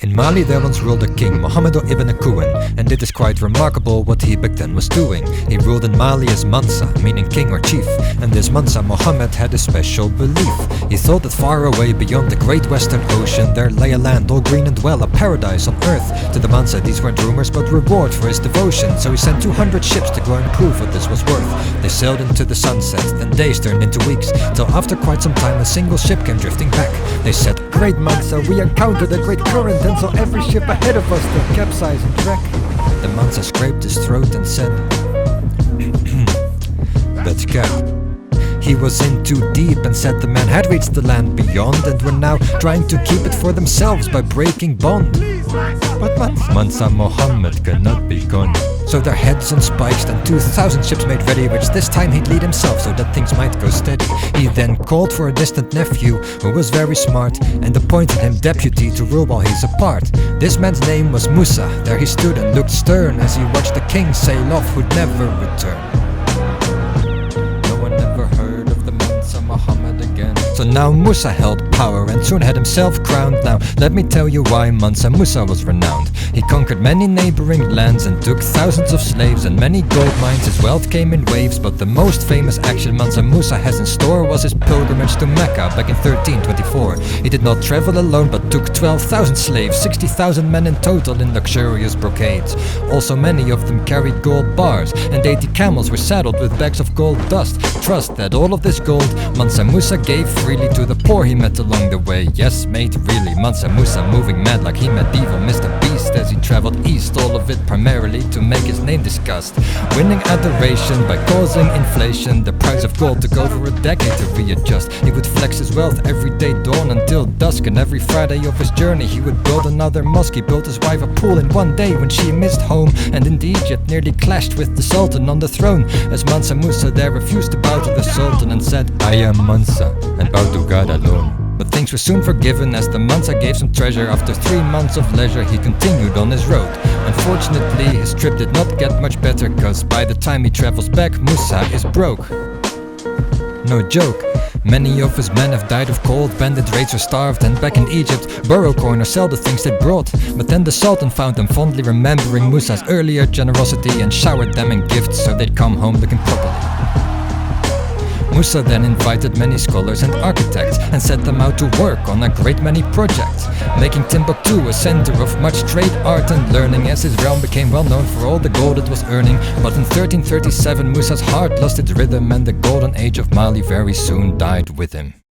In Mali there once ruled a king, Muhammad ibn Akuan, and it is quite remarkable what he back then was doing. He ruled in Mali as Mansa, meaning king or chief, and this Mansa Muhammad had a special belief. He thought that far away beyond the great western ocean there lay a land all green and well, a paradise on earth. To the Mansa these weren't rumors but reward for his devotion, so he sent 200 ships to go and prove what this was worth. They sailed into the sunset, then days turned into weeks, till after quite some time a single ship came drifting back. They said, "Great Mansa, we encountered a great current and saw every ship ahead of us to capsize and wreck." The Mansa scraped his throat and said, "That's cat." He was in too deep and said the men had reached the land beyond and were now trying to keep it for themselves by breaking bond. But Mansa Muhammad cannot be gone. So their heads on spikes and 2,000 ships made ready, which this time he'd lead himself so that things might go steady. He then called for a distant nephew who was very smart and appointed him deputy to rule while he's apart. This man's name was Musa. There he stood and looked stern as he watched the king sail off who'd never return. No one ever heard of the Mansa Muhammad again. So now Musa held power and soon had himself crowned. Now let me tell you why Mansa Musa was renowned. He conquered many neighboring lands and took thousands of slaves and many gold mines. His wealth came in waves, but the most famous action Mansa Musa has in store was his pilgrimage to Mecca back in 1324. He did not travel alone but took 12,000 slaves, 60,000 men in total in luxurious brocades. Also many of them carried gold bars and 80 camels were saddled with bags of gold dust. Trust that all of this gold Mansa Musa gave freely to the poor he met along the way. Yes mate, really, Mansa Musa moving mad like he met evil Mr. Beast as he traveled east, all of it primarily to make his name discussed. Winning adoration by causing inflation, the price of gold took over a decade to readjust. He would flex his wealth every day dawn until dusk, and every Friday of his journey he would build another mosque. He built his wife a pool in one day when she missed home, and in Egypt nearly clashed with the Sultan on the throne, as Mansa Musa there refused to bow to the Sultan and said, "I am Mansa, and bow to God alone." But things were soon forgiven as the Mansa gave some treasure. After 3 months of leisure he continued on his road. Unfortunately his trip did not get much better, cause by the time he travels back Musa is broke. No joke. Many of his men have died of cold, bandit raids were starved, and back in Egypt, borrow coin or sell the things they brought. But then the Sultan found them, fondly remembering Musa's earlier generosity, and showered them in gifts so they'd come home looking properly. Musa then invited many scholars and architects and set them out to work on a great many projects, making Timbuktu a center of much trade, art and learning, as his realm became well known for all the gold it was earning. But in 1337 Musa's heart lost its rhythm and the golden age of Mali very soon died with him.